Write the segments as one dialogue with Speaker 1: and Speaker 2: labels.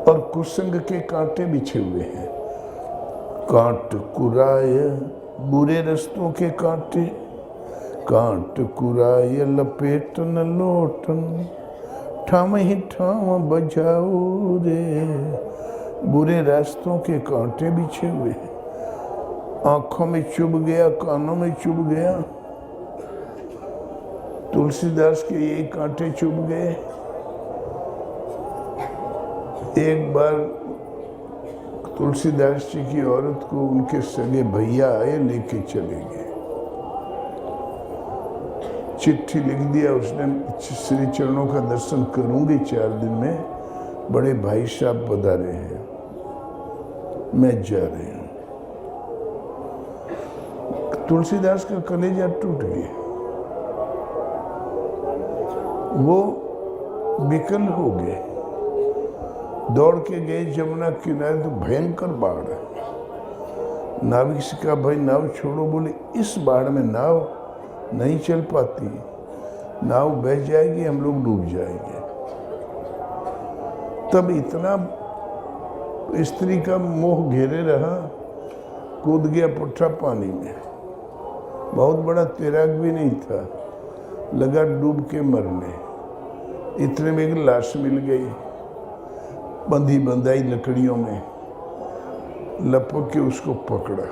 Speaker 1: और कुसंग के कांटे बिछे हुए हैं। कांट कुराय बुरे रस्तों के कांटे, कांट कुराय लपेटन लोटन, ठाम ही ठाम बजाओ रे। बुरे रास्तों के कांटे बिछे हुए हैं, आंखों में चुभ गया, कानों में चुभ गया। तुलसीदास के ये कांटे चुभ गए। एक बार तुलसीदास जी की औरत को उनके सगे भैया आए, लेके चले गए। चिट्ठी लिख दिया उसने, श्री चरणों का दर्शन करूंगी 4 दिन में, बड़े भाई साहब पधारे हैं, मैं जा रही हूं। तुलसीदास का कलेजा टूट गया, वो विकल हो गए। दौड़ के गए जमुना किनारे, तो भयंकर बाढ़ है। नाविक से कहा भाई नाव छोड़ो, बोले इस बाढ़ में नाव नहीं चल पाती, नाव बह जाएगी, हम लोग डूब जाएंगे। तब इतना स्त्री का मोह घेरे रहा, कूद गया पुट्ठा पानी में। बहुत बड़ा तैराक भी नहीं था, लगा डूब के मरने। इतने में एक लाश मिल गई, बंधी बंधाई लकड़ियों में, लपक के उसको पकड़ा।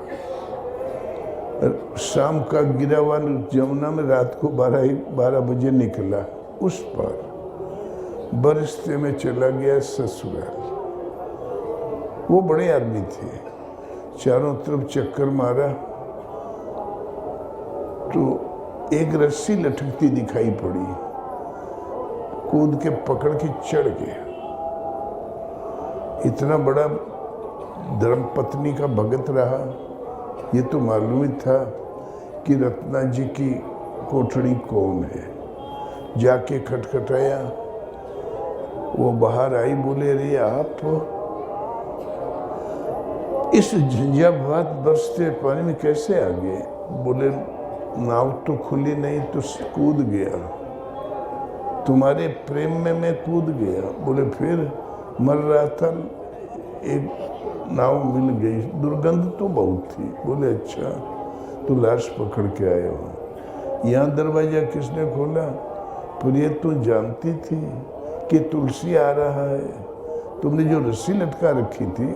Speaker 1: शाम का गिरा हुआ जमुना में रात को 12 बजे निकला, उस पर बरसते में चला गया ससुराल। वो बड़े आदमी थे, चारों तरफ चक्कर मारा तो एक रस्सी लटकती दिखाई पड़ी, कूद के पकड़ के चढ़ गया। इतना बड़ा धर्मपत्नी का भगत रहा, ये तो मालूम ही था कि रत्ना जी की कोठड़ी कौन है। जाके खटखटाया, वो बाहर आई, बोले अरे आप इस झंझावात बरसते पानी में कैसे आ गए? बोले नाव तो खुली नहीं तो कूद गया, तुम्हारे प्रेम में मैं कूद गया। बोले फिर? मर रहा था, एक नाव मिल गई, दुर्गंध तो बहुत थी। बोले अच्छा, तो लाश पकड़ के आए हो। यहाँ दरवाजा किसने खोला? पर ये तो जानती थी कि तुलसी आ रहा है, तुमने जो रस्सी लटका रखी थी,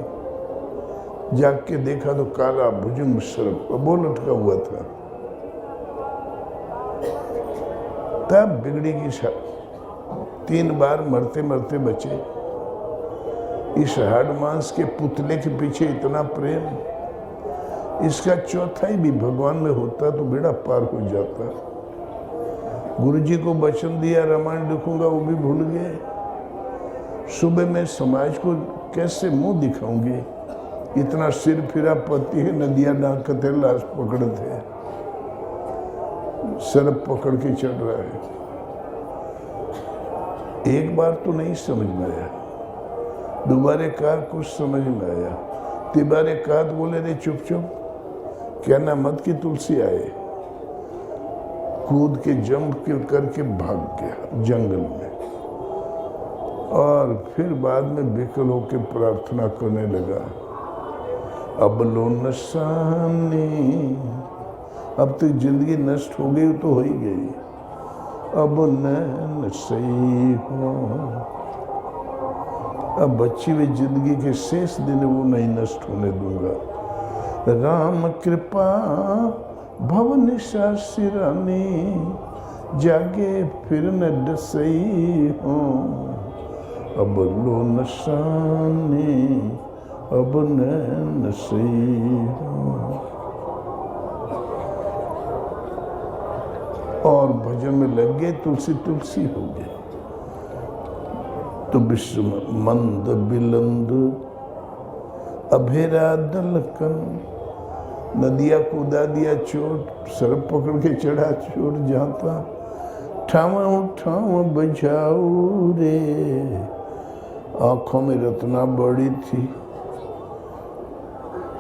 Speaker 1: जाग के देखा तो काला भुजंग सर्प वो लटका हुआ था। तब बिगड़ी की 3 बार मरते मरते बचे। इस हाड़ मांस के पुतले के पीछे इतना प्रेम, इसका चौथाई भी भगवान में होता तो बेड़ा पार हो जाता। गुरुजी को वचन दिया रामायण लिखूंगा, वो भी भूल गए। सुबह मैं समाज को कैसे मुंह दिखाऊंगी? इतना सिर फिरा पति है, नदियां डाकते, लाश पकड़ते, सरप पकड़ के चढ़ रहा है। एक बार तो नहीं समझ में आया, दोबारे कहा कुछ समझ में आया, तिबारे कहा तो बोले रे चुप चुप, कहना मत कि तुलसी आए। कूद के जंप के करके भाग गया जंगल में, और फिर बाद में विकल होकर प्रार्थना करने लगा, अब लो नशानी, अब तक जिंदगी नष्ट हो गई तो हो ही गई, अब न सही हो। अब बची हुई जिंदगी के शेष दिन वो नहीं नष्ट होने दूंगा। राम कृपा भवन शास्त्रानी, जागे फिर न डसई हो, अब लो नशानी, अब न सही हो। और भजन में लग गए, तुलसी तुलसी हो गए। तो विश्व मंद बिलंद अभेरा दलकन, नदिया कूदा दिया चोट, सरप पकड़ के चढ़ा चोट जाता, ठाम ठाम बजाऊ रे। आंखों में रत्ना बड़ी थी,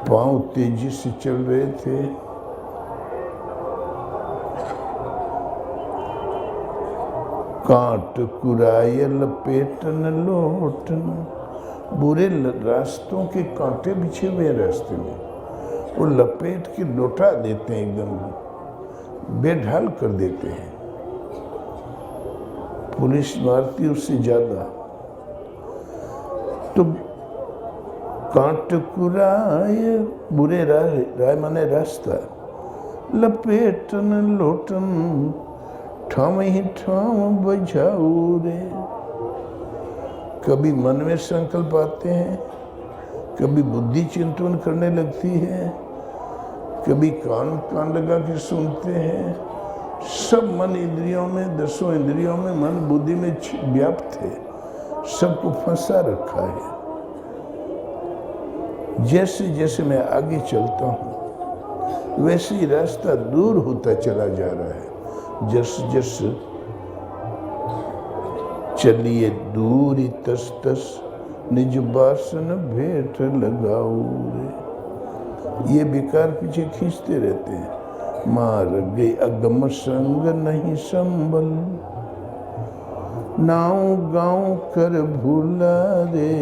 Speaker 1: पांव तेजी से चल रहे थे। कांट कुराय लपेटन लोटन, बुरे रास्तों के कांटे बिछे हुए हैं रास्ते में, वो लपेट के लौटा देते हैं, एकदम बेढाल कर देते हैं। पुलिस मारती उससे ज्यादा। तो कांटकुराय बुरे राय माने रास्ता, लपेटन लोटन ठाम ही ठाम बजाऊ रे। कभी मन में संकल्प आते हैं, कभी बुद्धि चिंतन करने लगती है, कभी कान लगा के सुनते हैं। सब मन इंद्रियों में, 10 इंद्रियों में, मन बुद्धि में व्याप्त है, सबको फंसा रखा है। जैसे जैसे मैं आगे चलता हूँ वैसे ही रास्ता दूर होता चला जा रहा है। जस जस चलिए दूरी तस तस निज बासन भेंट लगाओ रे। ये विकार पीछे खींचते रहते हैं। मार गई अगम संग नहीं संभल, नाव गाँव कर भूला रे।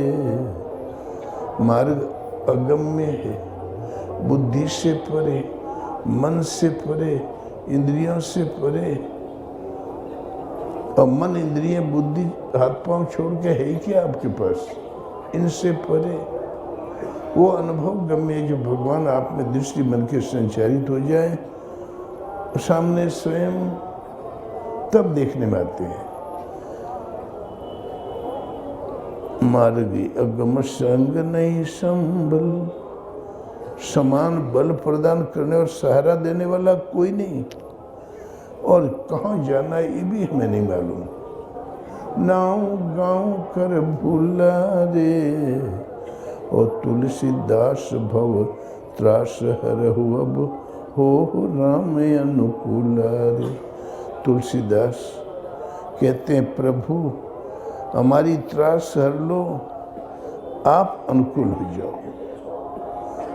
Speaker 1: मार्ग अगम्य है, बुद्धि से परे, मन से परे, इंद्रियों से परे। और मन, इंद्रिय, बुद्धि, हाथ पांव छोड़ के है ही क्या आपके पास? इनसे परे वो अनुभव गम्य जो भगवान आप में दृष्टि मन के संचारित हो जाए, सामने स्वयं तब देखने में आते हैं। मार्गी अगम संग नहीं संबल, समान बल प्रदान करने और सहारा देने वाला कोई नहीं, और कहाँ जाना ये भी हमें नहीं मालूम। नाव गाँव कर भूला रे, और तुलसीदास भव त्रास हरहु अब हो राम अनुकूला रे। तुलसीदास कहते हैं, प्रभु हमारी त्रास हर लो, आप अनुकूल हो जाओ।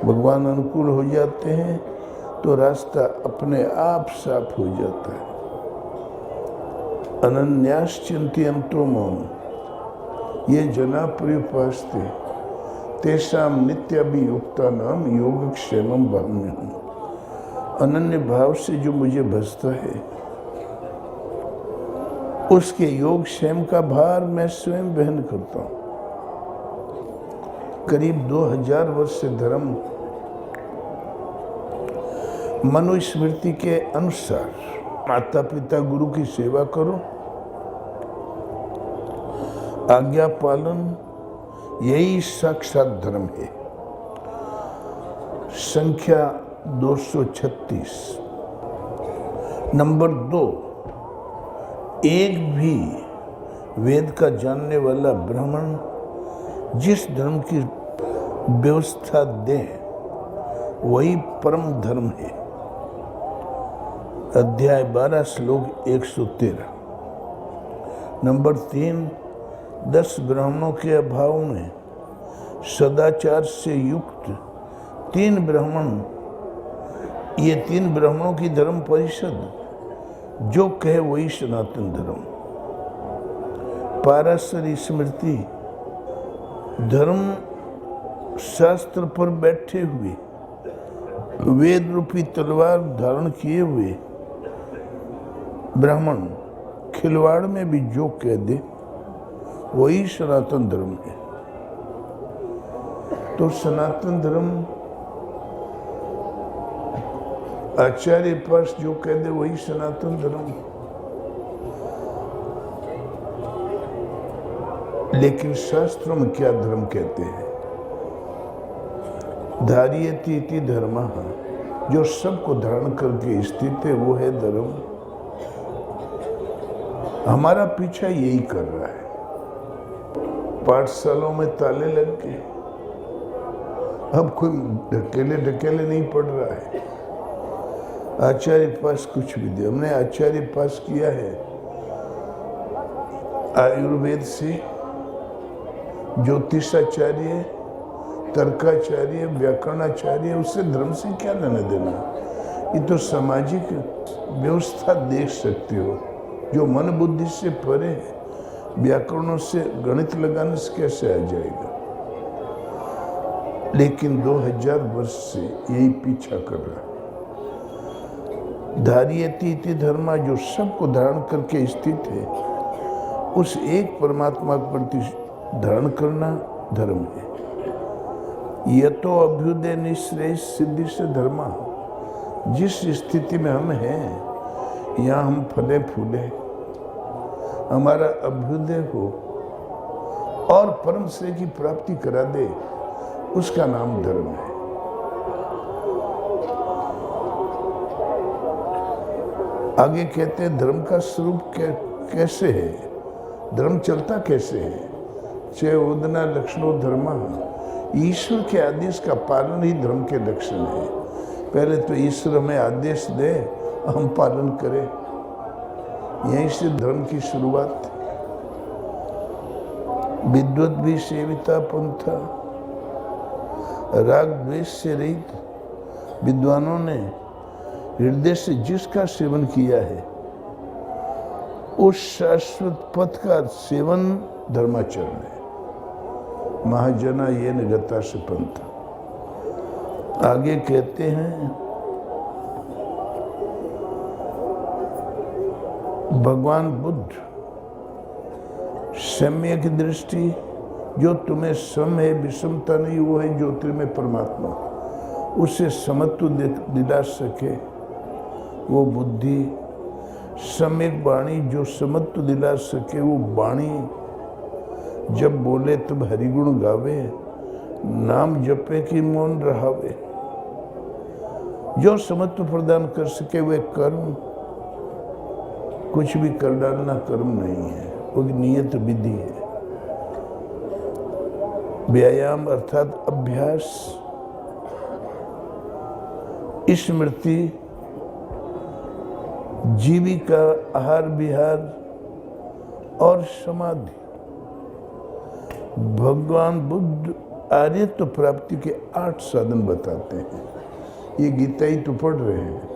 Speaker 1: भगवान अनुकूल हो जाते हैं तो रास्ता अपने आप साफ हो जाता है। अनन्यास चिंतयन्तो माम, ये जना पर्युपास्ते तेषाम नित्याभियुक्तानाम योगक्षेमम वहाम्यहम्। अनन्य भाव से जो मुझे भजता है उसके योग क्षेम का भार मैं स्वयं वहन करता हूँ। करीब 2000 वर्ष से धर्म मनुस्मृति के अनुसार माता पिता गुरु की सेवा करो, आज्ञा पालन, यही साक्षात धर्म है। संख्या 236। नंबर 2, एक भी वेद का जानने वाला ब्राह्मण जिस धर्म की व्यवस्था दे वही परम धर्म है। अध्याय 12 श्लोक 113। नंबर 3, 10 ब्राह्मणों के अभाव में सदाचार से युक्त 3 ब्राह्मण, ये 3 ब्राह्मणों की धर्म परिषद जो कहे वही सनातन धर्म। पाराशर स्मृति धर्म शास्त्र पर बैठे हुए, वेद रूपी तलवार धारण किए हुए ब्राह्मण खिलवाड़ में भी जो कह दे वही सनातन धर्म है। तो सनातन धर्म आचार्य पास जो कह दे वही सनातन धर्म। लेकिन शास्त्रों में क्या धर्म कहते हैं? धार्यति इति धर्मः, जो सबको धारण करके स्थित है वो है धर्म। हमारा पीछा यही कर रहा है। पाठशालाओं में ताले लग के अब कोई ढकेले नहीं पड़ रहा है। आचार्य पास कुछ भी दे, हमने आचार्य पास किया है आयुर्वेद से, ज्योतिषाचार्य, तर्काचार्य, व्याकरणाचार्य, उससे धर्म से क्या लेना देना? ये तो सामाजिक व्यवस्था देख सकते हो जो मन बुद्धि से परे है। व्याकरणों से गणित लगाने से कैसे आ जाएगा? लेकिन 2000 वर्ष से यही पीछा कर रहा है। धार्यति इति धर्मा, जो सबको धारण करके स्थित है, उस एक परमात्मा के प्रति धारण करना धर्म है। यह तो अभ्युदय निश्रेय सिद्धि से धर्मा, जिस स्थिति में हम हैं यहाँ हम फले फूले, हमारा अभ्युदय हो और परम श्रेय की प्राप्ति करा दे, उसका नाम धर्म है। आगे कहते हैं धर्म का स्वरूप कैसे है, धर्म चलता कैसे है। चे उदना लक्षणों धर्मा, ईश्वर के आदेश का पालन ही धर्म के लक्षण है। पहले तो ईश्वर हमें आदेश दे, हम पालन करें, यहीं से धर्म की शुरुआत। विद्वत भी सेविता पंथा, राग द्वेष से रहित विद्वानों ने हृदय से जिसका सेवन किया है, उस शाश्वत पथ का सेवन धर्माचरण है। महाजना ये गता से पंथा। आगे कहते हैं भगवान बुद्ध, सम्यक दृष्टि, जो तुम्हें सम है, विषमता नहीं, वो है ज्योतिर्मय परमात्मा, उसे समत्व दिला सके वो बुद्धि। सम्यक वाणी, जो समत्व दिला सके वो वाणी। जब बोले तब हरिगुण गावे, नाम जपे कि मौन रहावे। जो समत्व प्रदान कर सके वे कर्म, कुछ भी कर डालना कर्म नहीं है, वो नियत विधि है। व्यायाम अर्थात अभ्यास, स्मृति, जीविका, आहार विहार और समाधि। भगवान बुद्ध आर्यत्व प्राप्ति के 8 साधन बताते हैं। ये गीता ही तो पढ़ रहे हैं।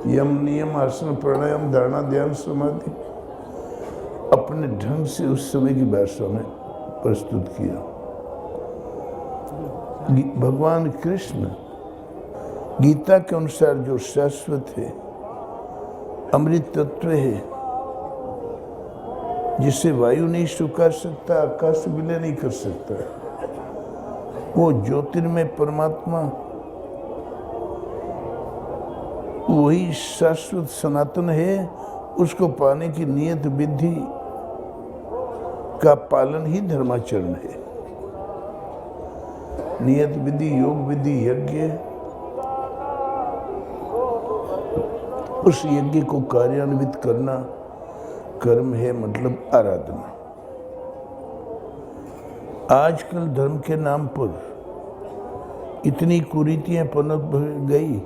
Speaker 1: यम, नियम, आसन, प्राणायाम, धारणा, ध्यान, समाधि अपने ढंग से उस समय की भाषा में प्रस्तुत किया। भगवान कृष्ण गीता के अनुसार जो शाश्वत है, अमृत तत्व है, जिसे वायु नहीं सुखा सकता, आकाश विलय नहीं कर सकता, वो ज्योतिर्मय परमात्मा, वही शाश्वत सनातन है। उसको पाने की नियत विधि का पालन ही धर्माचरण है। नियत विधि, योग विधि, यज्ञ, उस यज्ञ को कार्यान्वित करना कर्म है, मतलब आराधना। आजकल धर्म के नाम पर इतनी कुरीतियां पनप गई।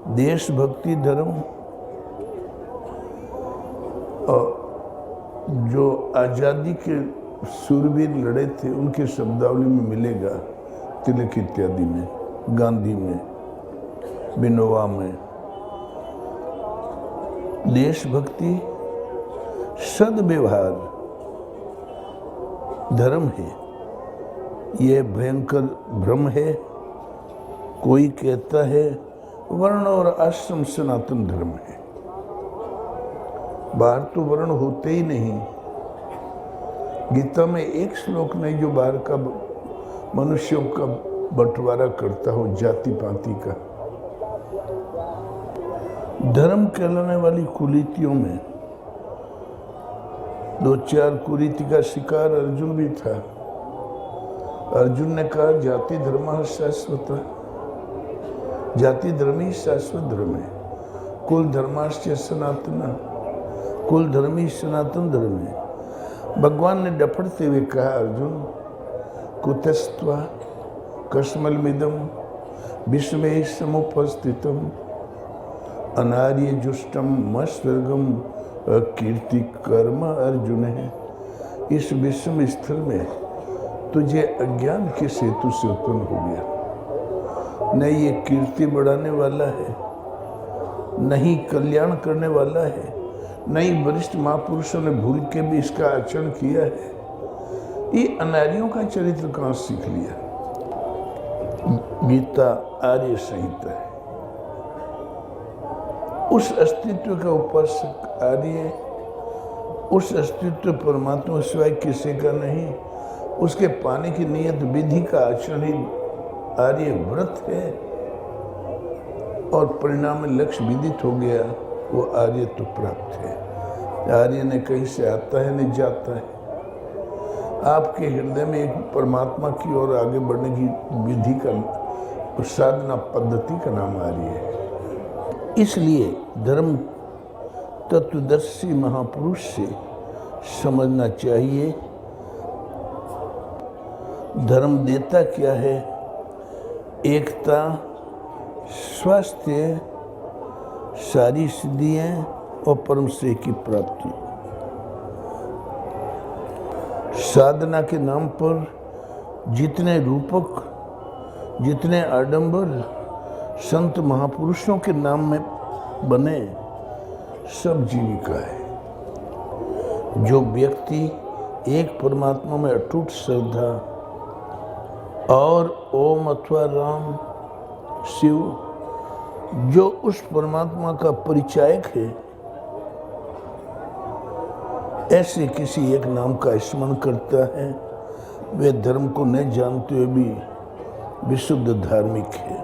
Speaker 1: देशभक्ति धर्म, और जो आज़ादी के सूरवीर लड़े थे उनके शब्दावली में मिलेगा, तिलक इत्यादि में, गांधी में, बिनोवा में। देशभक्ति सद्व्यवहार धर्म है। यह भयंकर भ्रम है। कोई कहता है वर्ण और आश्रम सनातन धर्म है। बाहर तो वर्ण होते ही नहीं। गीता में एक श्लोक नहीं जो बाहर का मनुष्यों का बंटवारा करता हो, जाति पाति का। धर्म कहलाने वाली कुरीतियों में 2-4 कुरीति का शिकार अर्जुन भी था। अर्जुन ने कहा जाति धर्म शाश्वत, जाति धर्म ही शाश्वत धर्म है। कुल धर्माश्च सनातन, कुल धर्म ही सनातन धर्म है। भगवान ने डफड़ते हुए कहा अर्जुन, कुतस्त्वा कस्मलमिदं विस्मय समुपस्थितम अनार्य जुष्टम मस्वर्गम कीर्ति कर्म अर्जुन है। इस विषम स्थल में तुझे अज्ञान किस हेतु से उत्पन्न हो गया? न ये कीर्ति बढ़ाने वाला है, न ही कल्याण करने वाला है, न ही वरिष्ठ महापुरुषों ने भूल के भी इसका आचरण किया है। ये अनार्यों का चरित्र कहाँ सीख लिया? गीता आर्य संहिता है। उस अस्तित्व का उपासक आर्य, उस अस्तित्व परमात्मा सिवाय किसी का नहीं, उसके पाने की नियत विधि का आचरण ही आर्य व्रत है, और परिणाम में लक्ष्य विदित हो गया, वो आर्य तो प्राप्त है। आर्य ने कहीं से आता है नहीं जाता है। आपके हृदय में एक परमात्मा की ओर आगे बढ़ने की विधि का साधना पद्धति का नाम आर्य है। इसलिए धर्म तत्वदर्शी महापुरुष से समझना चाहिए धर्म देता क्या है। एकता, स्वास्थ्य, सारी सिद्धियां और परम श्रेय की प्राप्ति। साधना के नाम पर जितने रूपक, जितने आडंबर संत महापुरुषों के नाम में बने, सब जीविका है। जो व्यक्ति एक परमात्मा में अटूट श्रद्धा और ओम अथवा राम शिव, जो उस परमात्मा का परिचायक है, ऐसे किसी एक नाम का स्मरण करता है, वे धर्म को नहीं जानते हुए भी विशुद्ध धार्मिक है।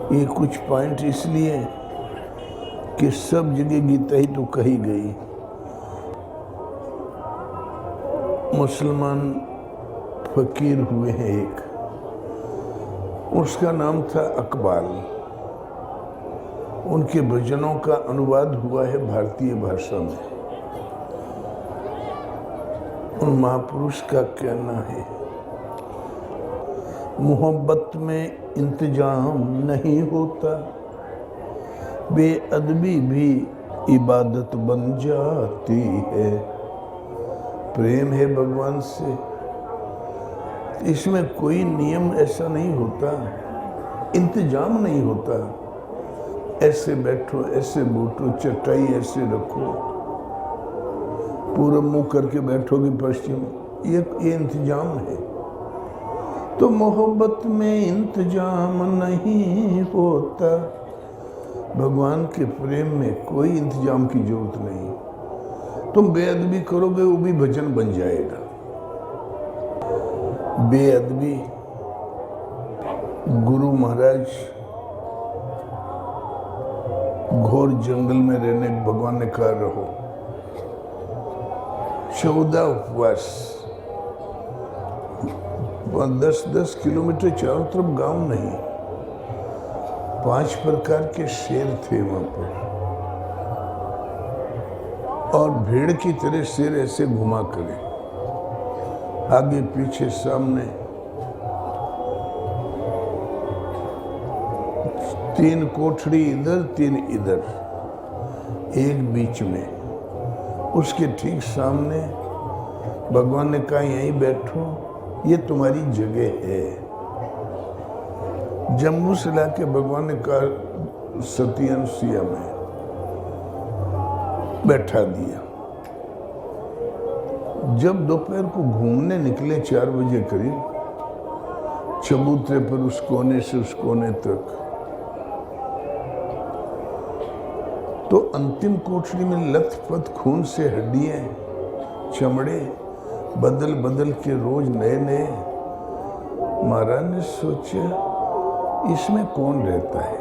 Speaker 1: ये कुछ पॉइंट इसलिए कि सब जगह गीता ही तो कही गई। मुसलमान फकीर हुए हैं एक, उसका नाम था अकबाल। उनके भजनों का अनुवाद हुआ है भारतीय भाषा में। उन महापुरुष का कहना है, मोहब्बत में इंतजाम नहीं होता, बेअदबी भी इबादत बन जाती है। प्रेम है भगवान से, इसमें कोई नियम ऐसा नहीं होता, इंतजाम नहीं होता। ऐसे बैठो, ऐसे बैठो, चटाई ऐसे रखो, पूरब मुंह करके बैठोगे पश्चिम, ये इंतजाम है। तो मोहब्बत में इंतजाम नहीं होता, भगवान के प्रेम में कोई इंतजाम की जरूरत नहीं। तुम बेअदबी करोगे वो भी भजन बन जाएगा। बेअदबी, गुरु महाराज घोर जंगल में रहने भगवान ने कहा रहो, 14 उपवास, 10-10 किलोमीटर चारों तरफ गांव नहीं, 5 प्रकार के शेर थे वहां पर, और भेड़ की तरह शेर ऐसे घुमा करे, आगे पीछे सामने। 3 कोठड़ी इधर, 3 इधर, एक बीच में। उसके ठीक सामने भगवान ने कहा यहीं बैठो, ये तुम्हारी जगह है। जम्मू से लाके भगवान ने कहा सती अनुसुईया में बैठा दिया। जब दोपहर को घूमने निकले 4 बजे करीब, चबूतरे पर उस कोने से उस कोने तक, तो अंतिम कोठरी में लथपथ खून से हड्डियां, चमड़े बदल बदल के रोज नए नए। महाराज ने सोचा इसमें कौन रहता है,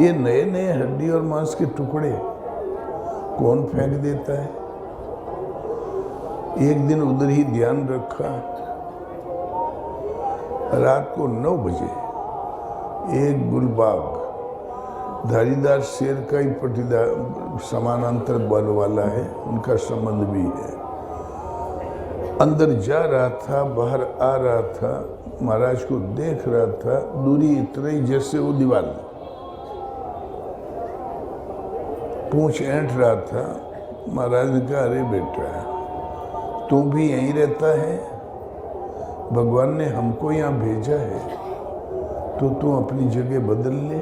Speaker 1: ये नए नए हड्डी और मांस के टुकड़े कौन फेंक देता है। एक दिन उधर ही ध्यान रखा, रात को 9 बजे एक गुलबाग धारीदार शेर का ही पटीदार समानांतर बल वाला है, उनका संबंध भी है, अंदर जा रहा था, बाहर आ रहा था, महाराज को देख रहा था, दूरी इतनी जैसे वो दीवार, पूंछ ऐंठ रहा था। महाराज ने कहा अरे बेटा तू भी यहीं रहता है, भगवान ने हमको यहाँ भेजा है, तो तू अपनी जगह बदल ले,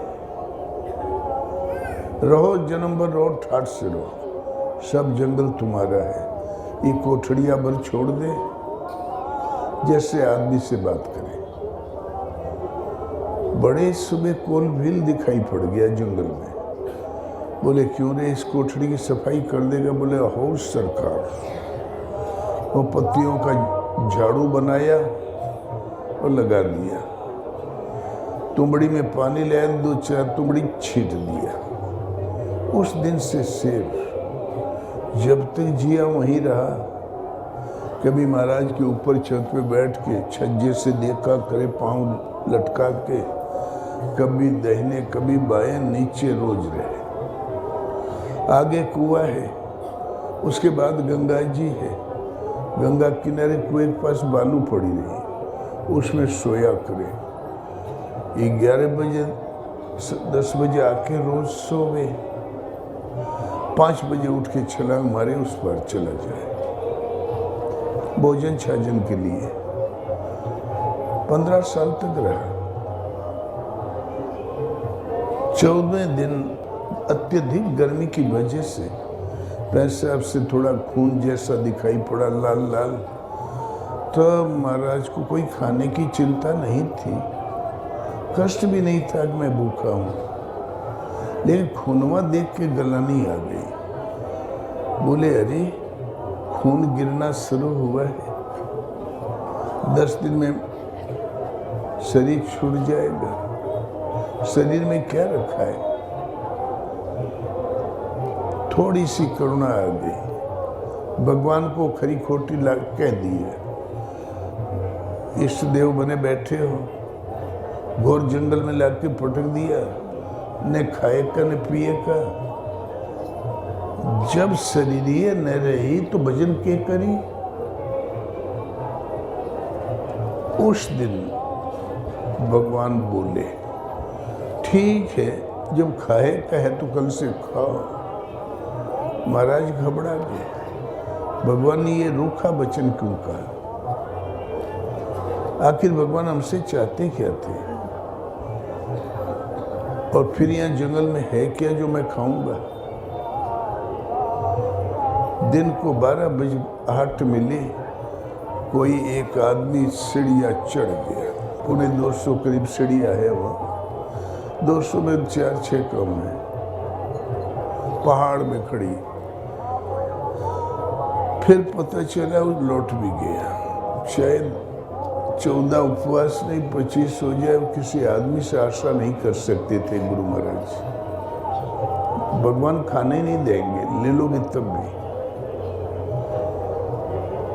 Speaker 1: रहो जन्म भर रहो, ठाठ से रहो, सब जंगल तुम्हारा है, ये कोठड़िया भर छोड़ दे, जैसे आदमी से बात करे। बड़े सुबह कोलभील दिखाई पड़ गया जंगल में। बोले क्यों रे, इस कोठड़ी की सफाई कर देगा? बोले हो सरकार। वो पत्तियों का झाड़ू बनाया और लगा दिया। तुमड़ी में पानी लाया, 2-4 तुमड़ी छींट दिया। उस दिन से शेर जब तक जिया वहीं रहा। कभी महाराज के ऊपर छत पे बैठ के छज्जे से देखा करे, पांव लटका के, कभी दाहिने कभी बाएं, नीचे रोज रहे। आगे कुआं है, उसके बाद गंगा जी है। गंगा किनारे कुएं के पास बालू पड़ी रही, उसमें सोया करे। 11 बजे 10 बजे आके रोज सोवे, 5 बजे उठ के छलांग मारे, उस पर चला जाए भोजन छाजन के लिए। 15 साल तक रहा। 14वें दिन अत्यधिक गर्मी की वजह से पेशाब से थोड़ा खून जैसा दिखाई पड़ा, लाल लाल। तो महाराज को कोई खाने की चिंता नहीं थी, कष्ट भी नहीं था कि मैं भूखा हूं, लेकिन खूनवा देख के गलानी आ गई। बोले अरे खून गिरना शुरू हुआ है, 10 दिन में शरीर छूट जाएगा। शरीर में क्या रखा है? थोड़ी सी करुणा आ गई। भगवान को खरी खोटी कह दी है। इष्ट देव बने बैठे हो, घोर जंगल में लाके पटक दिया, न खाए का न पिए का। जब शरीर न रही तो भजन के करी। उस दिन भगवान बोले ठीक है, जब खाए का है तो कल से खाओ। महाराज घबरा गए। भगवान ने ये रूखा वचन क्यों कहा? आखिर भगवान हमसे चाहते क्या थे? और फिर यहाँ जंगल में है क्या जो मैं खाऊंगा? दिन को 12 बजे आहट मिली, कोई एक आदमी सीढ़ियाँ चढ़ गया। 250 करीब सीढ़ियाँ है वहाँ, 200 में 4-6 कम है। पहाड़ में खड़ी। फिर पता चला वो लौट भी गया। शायद 14 उपवास नहीं 25 हो जाए, किसी आदमी से आशा नहीं कर सकते थे गुरु महाराज। भगवान खाने नहीं देंगे, ले लोगे तब भी।